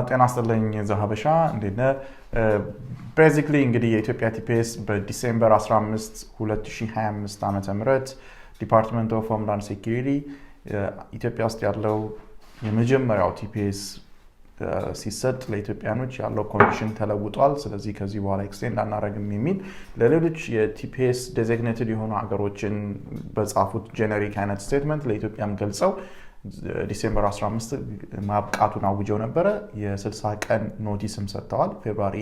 ጤና ይስጥልኝ ዘሀበሻ እንዴት ነህ? ቤዚክሊ እንግዲህ የኢትዮጵያ ቲፒኤስ በዲሴምበር 15 2025 ዓ.ም ዲፓርትመንት ኦፍ ሆምላንድ ሴኩሪቲ ኢትዮጵያ ውስጥ ያለው የመጀመሪያው ቲፒኤስ ሲሰጥ ለኢትዮጵያኖች ያለው ኮንዲሽን ተለውጧል። ስለዚህ ከዚህ በኋላ ኤክስቴንድ አናደርግም የሚል ለሌሎች የቲፒኤስ ዴዚግኔትድ የሆኑ ሀገሮችን በጻፉት ጄኔሪክ አይነት ስቴትመንት ለኢትዮጵያም ገልጸው ዲሴምበር 15 ማብቃቱን አውጀው ነበረ። የ60 ቀን ኖቲስም ሰጥተዋል። ፌብሩዋሪ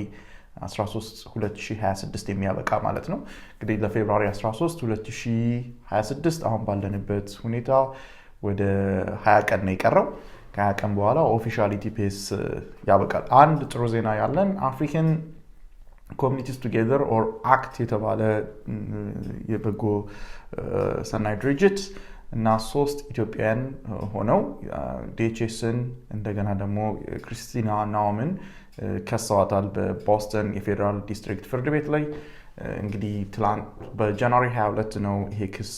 13 2026 የሚያበቃ ማለት ነው። እንግዲህ ለፌብሩዋሪ 13 2026 አሁን ባለንበት ሁኔታ ወደ 20 ቀን ነው የቀረው። ከ20 ቀን በኋላ ኦፊሻሊ ቲፒኤስ ያበቃል። አንድ ጥሩ ዜና ያለን አፍሪካን ኮሚኒቲስ ቱጌዘር ኦር አክት የተባለ የበጎ ሰናይ ድርጅት እና 3 ኢትዮጵያውያን ሆነው ዲኤችኤስን እንደገና ደግሞ ክሪስቲና ናኦምን ከሰዋታል በቦስተን የፌዴራል ዲስትሪክት ፍርድ ቤት ላይ። እንግዲህ ትላንት በጃንዋሪ 22 ነው ይሄ ክስ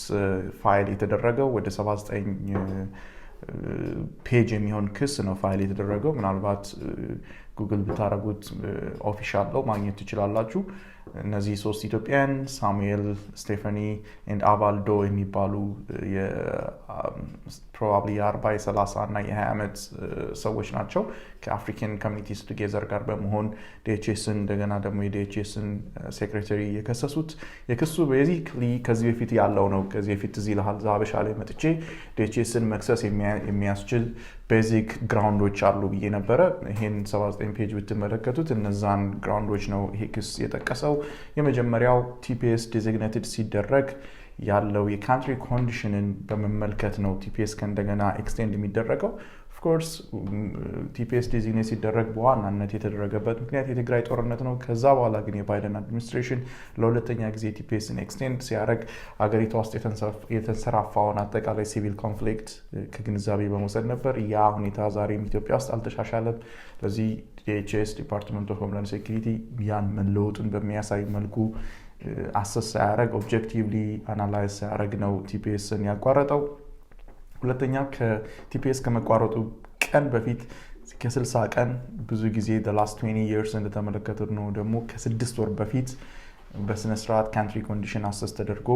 ፋይል የተደረገው። ወደ 79 ፔጅ የሚሆን ክስ ነው ፋይል የተደረገው። ምናልባት ጉግል ብታረጉት ኦፊሻል ነው ማግኘት ትችላላችሁ። እነዚህ 3 ኢትዮጵያውያን ሳሙኤል፣ ስቴፋኒ ኤንድ አባልዶ የሚባሉ ፕሮባብሊ የ40 የ30 እና የ20 ዓመት ሰዎች ናቸው። ከአፍሪካን ኮሚኒቲስ ቱጌዘር ጋር በመሆን ዲኤችኤስን እንደገና ደግሞ የዲኤችኤስን ሴክሬታሪ የከሰሱት። የክሱ ቤዚክሊ ከዚህ በፊት ያለው ነው። ከዚህ በፊት እዚህ ለሀበሻ ላይ መጥቼ ዲኤችኤስን መክሰስ የሚያስችል ቤዚክ ግራውንዶች አሉ ብዬ ነበረ። ይሄን 79 ፔጅ ብትመለከቱት እነዛን ግራውንዶች ነው ይሄ ክስ የጠቀሰው። የመጀመሪያው ቲፒኤስ ዴዚግኔትድ ሲደረግ ያለው የካንትሪ ኮንዲሽንን በመመልከት ነው ቲፒኤስ ከእንደገና ኤክስቴንድ የሚደረገው። ኦፍኮርስ ቲፒኤስ ዴዚግኔት ሲደረግ በዋናነት የተደረገበት ምክንያት የትግራይ ጦርነት ነው። ከዛ በኋላ ግን የባይደን አድሚኒስትሬሽን ለሁለተኛ ጊዜ ቲፒኤስን ኤክስቴንድ ሲያደርግ አገሪቷ ውስጥ የተንሰራፋውን አጠቃላይ ሲቪል ኮንፍሊክት ከግንዛቤ በመውሰድ ነበር። ያ ሁኔታ ዛሬም ኢትዮጵያ ውስጥ አልተሻሻለም። ለዚህ ዲኤችኤስ ዲፓርትመንት ኦፍ ሆምላንድ ሴኩሪቲ ያን መለወጡን በሚያሳይ መልኩ አሰስ ሳያደርግ ኦብጀክቲቭሊ አናላይዝ ሳያደርግ ነው ቲፒኤስን ያቋረጠው። ሁለተኛ ከቲፒኤስ ከመቋረጡ ቀን በፊት ከ60 ቀን ብዙ ጊዜ the last 20 years እንደተመለከቱት ነው ደግሞ ከ6 ወር በፊት በስነስርዓት ካንትሪ ኮንዲሽን አሰስ ተደርጎ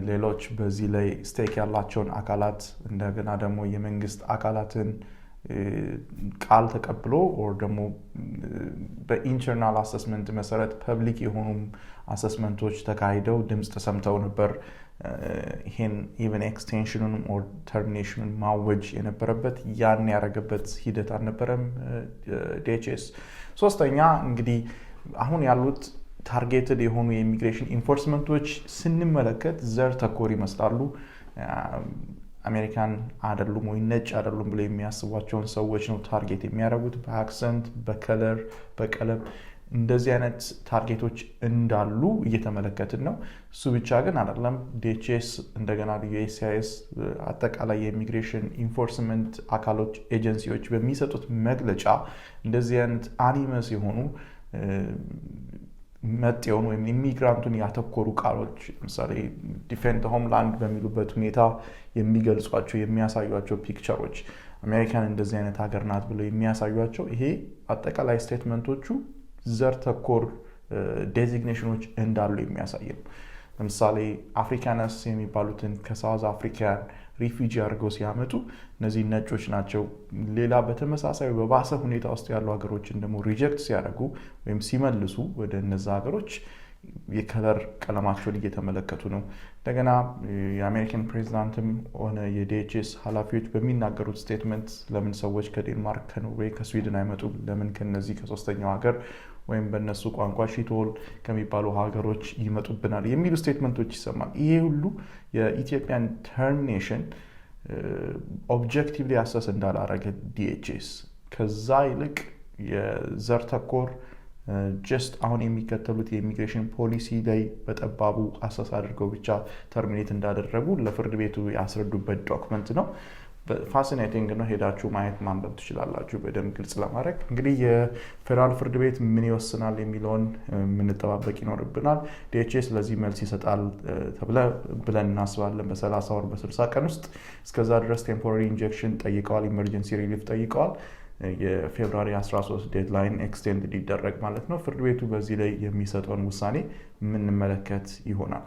ሌሎች በዚህ ላይ ስቴክ ያላቸውን አካላት እንደገና ደግሞ የመንግስት አካላትን ቃል ተቀብሎ ኦር ደግሞ በኢንተርናል አሰስመንት መሰረት ፐብሊክ የሆኑ አሰስመንቶች ተካሂደው ድምፅ ተሰምተው ነበር። ይሄን ኢቨን ኤክስቴንሽኑን ኦር ተርሚኔሽኑን ማወጅ የነበረበት ያን ያደረገበት ሂደት አልነበረም ዲኤችኤስ። ሶስተኛ እንግዲህ አሁን ያሉት ታርጌትድ የሆኑ የኢሚግሬሽን ኢንፎርስመንቶች ስንመለከት ዘር ተኮር ይመስላሉ። አሜሪካን አይደሉም ወይ ነጭ አይደሉም ብለው የሚያስቧቸውን ሰዎች ነው ታርጌት የሚያደርጉት። በአክሰንት፣ በከለር፣ በቀለም እንደዚህ አይነት ታርጌቶች እንዳሉ እየተመለከትን ነው። እሱ ብቻ ግን አይደለም። ዲኤችኤስ እንደገና ዩኤስሲአይኤስ አጠቃላይ የኢሚግሬሽን ኢንፎርስመንት አካሎች ኤጀንሲዎች በሚሰጡት መግለጫ እንደዚህ አይነት አኒመስ የሆኑ መጤውን ወይም ኢሚግራንቱን ያተኮሩ ቃሎች ለምሳሌ ዲፌንድ ሆምላንድ በሚሉበት ሁኔታ የሚገልጿቸው የሚያሳዩቸው ፒክቸሮች አሜሪካን እንደዚህ አይነት ሀገር ናት ብለው የሚያሳዩቸው ይሄ አጠቃላይ ስቴትመንቶቹ ዘር ተኮር ዴዚግኔሽኖች እንዳሉ የሚያሳይ ነው። ለምሳሌ አፍሪካነስ የሚባሉትን ከሳውዝ አፍሪካን ሪፊጂ አድርገው ሲያመጡ እነዚህ ነጮች ናቸው። ሌላ በተመሳሳይ በባሰ ሁኔታ ውስጥ ያሉ ሀገሮችን ደግሞ ሪጀክት ሲያደርጉ ወይም ሲመልሱ ወደ እነዛ ሀገሮች የከለር ቀለማቸውን እየተመለከቱ ነው። እንደገና የአሜሪካን ፕሬዚዳንትም ሆነ የዲኤችኤስ ኃላፊዎች በሚናገሩት ስቴትመንት ለምን ሰዎች ከዴንማርክ፣ ከኖርዌይ፣ ከስዊድን አይመጡም? ለምን ከነዚህ ከሶስተኛው ሀገር ወይም በእነሱ ቋንቋ ሺቶል ከሚባሉ ሀገሮች ይመጡብናል የሚሉ ስቴትመንቶች ይሰማል። ይሄ ሁሉ የኢትዮጵያን ተርሚኔሽን ኦብጀክቲቭሊ አሰስ እንዳላረገ ዲኤችኤስ ከዛ ይልቅ የዘር ተኮር ጀስት አሁን የሚከተሉት የኢሚግሬሽን ፖሊሲ ላይ በጠባቡ አሰስ አድርገው ብቻ ተርሚኔት እንዳደረጉ ለፍርድ ቤቱ ያስረዱበት ዶክመንት ነው። ፋሲኔቲንግ ነው። ሄዳችሁ ማየት ማንበብ ትችላላችሁ በደንብ ግልጽ ለማድረግ። እንግዲህ የፌደራል ፍርድ ቤት ምን ይወስናል የሚለውን የምንጠባበቅ ይኖርብናል። ዲኤችኤስ ለዚህ መልስ ይሰጣል ብለን እናስባለን በ30 ወር በ60 ቀን ውስጥ። እስከዛ ድረስ ቴምፖራሪ ኢንጀክሽን ጠይቀዋል፣ ኢመርጀንሲ ሪሊፍ ጠይቀዋል። የፌብሩዋሪ 13 ዴድላይን ኤክስቴንድ ሊደረግ ማለት ነው። ፍርድ ቤቱ በዚህ ላይ የሚሰጠውን ውሳኔ የምንመለከት ይሆናል።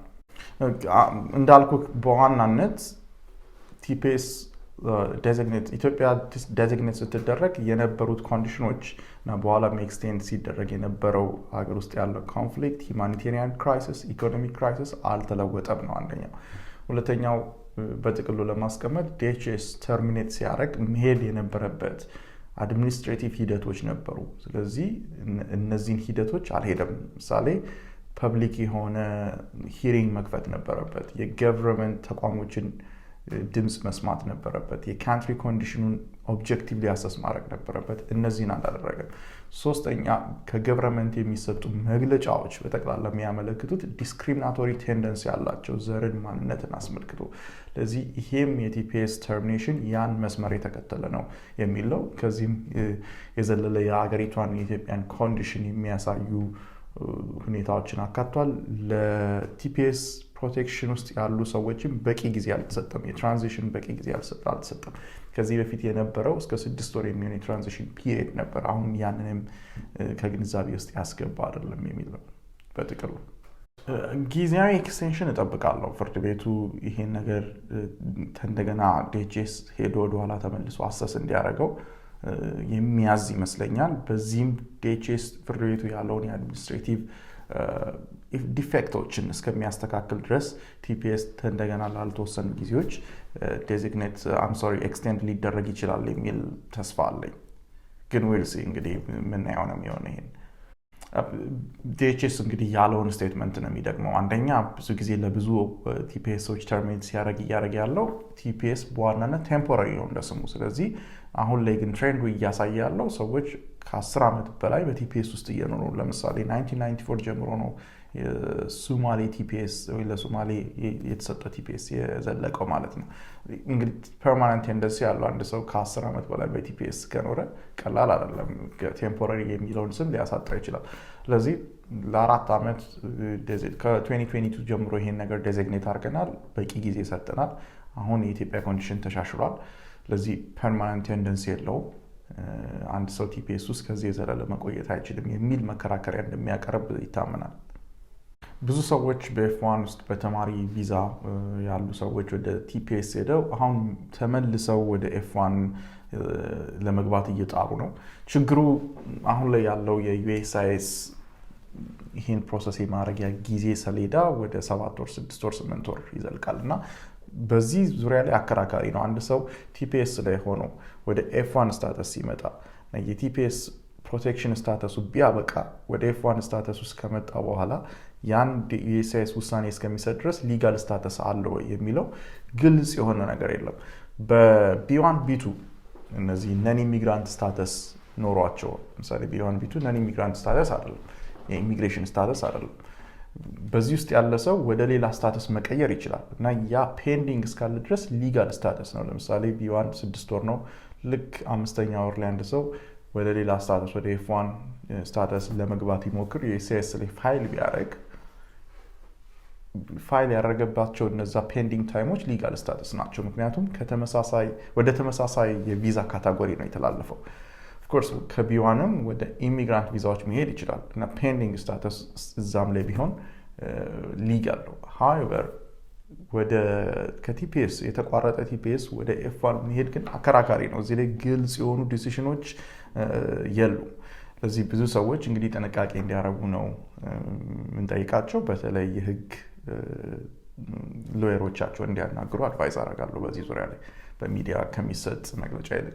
እንዳልኩ በዋናነት ቲፒኤስ ኢትዮጵያ ዴዚግኔት ስትደረግ የነበሩት ኮንዲሽኖች እና በኋላም ኤክስቴንድ ሲደረግ የነበረው ሀገር ውስጥ ያለው ኮንፍሊክት፣ ሂማኒቴሪያን ክራይሲስ፣ ኢኮኖሚክ ክራይሲስ አልተለወጠም ነው አንደኛው። ሁለተኛው በጥቅሉ ለማስቀመጥ ዲኤችኤስ ተርሚኔት ሲያደርግ መሄድ የነበረበት አድሚኒስትሬቲቭ ሂደቶች ነበሩ። ስለዚህ እነዚህን ሂደቶች አልሄደም። ምሳሌ ፐብሊክ የሆነ ሂሪንግ መክፈት ነበረበት። የገቨርንመንት ተቋሞችን ድምፅ መስማት ነበረበት። የካንትሪ ኮንዲሽኑን ኦብጀክቲቭሊ አሰስ ማድረግ ነበረበት። እነዚህን አላደረገም። ሶስተኛ ከገቨርንመንት የሚሰጡ መግለጫዎች በጠቅላላ የሚያመለክቱት ዲስክሪሚናቶሪ ቴንደንሲ ያላቸው ዘርን፣ ማንነትን አስመልክቶ። ለዚህ ይሄም የቲፒኤስ ተርሚኔሽን ያን መስመር የተከተለ ነው የሚለው ከዚህም የዘለለ የሀገሪቷን የኢትዮጵያን ኮንዲሽን የሚያሳዩ ሁኔታዎችን አካቷል። ለቲፒኤስ ፕሮቴክሽን ውስጥ ያሉ ሰዎችም በቂ ጊዜ አልተሰጠም። የትራንዚሽን በቂ ጊዜ አልተሰጠም። ከዚህ በፊት የነበረው እስከ 6 ወር የሚሆን የትራንዚሽን ፒሪየድ ነበር። አሁን ያንንም ከግንዛቤ ውስጥ ያስገባ አይደለም የሚል ነው። በጥቅሉ ጊዜያዊ ኤክስቴንሽን እጠብቃለሁ። ፍርድ ቤቱ ይሄን ነገር እንደገና ዲኤችኤስ ሄዶ ወደኋላ ተመልሶ አሰስ እንዲያደርገው የሚያዝ ይመስለኛል። በዚህም ዲኤችኤስ ፍርድ ቤቱ ያለውን የአድሚኒስትሬቲቭ ዲፌክቶችን እስከሚያስተካክል ድረስ ቲፒኤስ እንደገና ላልተወሰኑ ጊዜዎች ኤክስቴንድ ሊደረግ ይችላል የሚል ተስፋ አለኝ። ግን ዊልሲ እንግዲህ የምናየው ነው የሚሆነው። ይሄን ዲኤችኤስ እንግዲህ ያለውን ስቴትመንት ነው የሚደግመው። አንደኛ ብዙ ጊዜ ለብዙ ቲፒኤሶች ተርሚኔት እያደረገ ያለው ቲፒኤስ በዋናነት ቴምፖራሪ ነው እንደስሙ። ስለዚህ አሁን ላይ ግን ትሬንዱ እያሳየ ያለው ሰዎች ከ10 ዓመት በላይ በቲፒኤስ ውስጥ እየኖሩ። ለምሳሌ 1994 ጀምሮ ነው የሶማሌ ቲፒኤስ ወይ ለሶማሌ የተሰጠ ቲፒኤስ የዘለቀው ማለት ነው። እንግዲህ ፐርማነንት ቴንደንሲ ያለው አንድ ሰው ከ10 ዓመት በላይ በቲፒኤስ ከኖረ ቀላል አይደለም። ቴምፖራሪ የሚለውን ስም ሊያሳጥር ይችላል። ስለዚህ ለ4 ዓመት ከ2022 ጀምሮ ይሄን ነገር ዴዚግኔት አድርገናል። በቂ ጊዜ ሰጥተናል። አሁን የኢትዮጵያ ኮንዲሽን ተሻሽሏል። ስለዚህ ፐርማነንት ቴንደንሲ የለውም። አንድ ሰው ቲፒኤስ ውስጥ ከዚህ የዘለለ መቆየት አይችልም የሚል መከራከሪያ እንደሚያቀርብ ይታመናል። ብዙ ሰዎች በኤፍ1 ውስጥ በተማሪ ቪዛ ያሉ ሰዎች ወደ ቲፒኤስ ሄደው አሁን ተመልሰው ወደ ኤፍ1 ለመግባት እየጣሩ ነው። ችግሩ አሁን ላይ ያለው የዩኤስሲአይኤስ ይህን ፕሮሰስ የማድረጊያ ጊዜ ሰሌዳ ወደ 7 ወር፣ 6 ወር፣ 8 ወር ይዘልቃል እና በዚህ ዙሪያ ላይ አከራካሪ ነው። አንድ ሰው ቲፒኤስ ላይ ሆኖ ወደ ኤፍ1 ስታተስ ሲመጣ የቲፒኤስ ፕሮቴክሽን ስታተሱ ቢያበቃ ወደ ኤፍ1 ስታተስ ውስጥ ከመጣ በኋላ ያን ዩኤስሲአይኤስ ውሳኔ እስከሚሰጥ ድረስ ሊጋል ስታተስ አለው የሚለው ግልጽ የሆነ ነገር የለም። በቢ1 ቢ2 እነዚህ ነን ኢሚግራንት ስታተስ ኖሯቸው፣ ለምሳሌ ቢ1 ቢ2 ነን ኢሚግራንት ስታተስ አይደለም፣ የኢሚግሬሽን ስታተስ አይደለም። በዚህ ውስጥ ያለ ሰው ወደ ሌላ ስታተስ መቀየር ይችላል እና ያ ፔንዲንግ እስካለ ድረስ ሊጋል ስታተስ ነው። ለምሳሌ ቢ1 6 ወር ነው። ልክ 5ኛ ወር ላይ አንድ ሰው ወደ ሌላ ስታተስ ወደ ኤፍ1 ስታተስ ለመግባት ይሞክር የዩኤስሲአይኤስ ላይ ፋይል ያደረገባቸው እነዛ ፔንዲንግ ታይሞች ሊጋል ስታተስ ናቸው። ምክንያቱም ወደ ተመሳሳይ የቪዛ ካታጎሪ ነው የተላለፈው። ኦፍኮርስ ከቢ1ም ወደ ኢሚግራንት ቪዛዎች መሄድ ይችላል እና ፔንዲንግ ስታተስ እዛም ላይ ቢሆን ሊጋል ነው። ሃዌቨር ከቲፒኤስ የተቋረጠ ቲፒኤስ ወደ ኤፍ1 መሄድ ግን አከራካሪ ነው። እዚህ ላይ ግልጽ የሆኑ ዲሲሽኖች የሉም። ለዚህ ብዙ ሰዎች እንግዲህ ጥንቃቄ እንዲያደርጉ ነው የምንጠይቃቸው። በተለይ የህግ ሎየሮቻቸው እንዲያናግሩ አድቫይዝ አደርጋለሁ በዚህ ዙሪያ ላይ በሚዲያ ከሚሰጥ መግለጫ ይልቅ።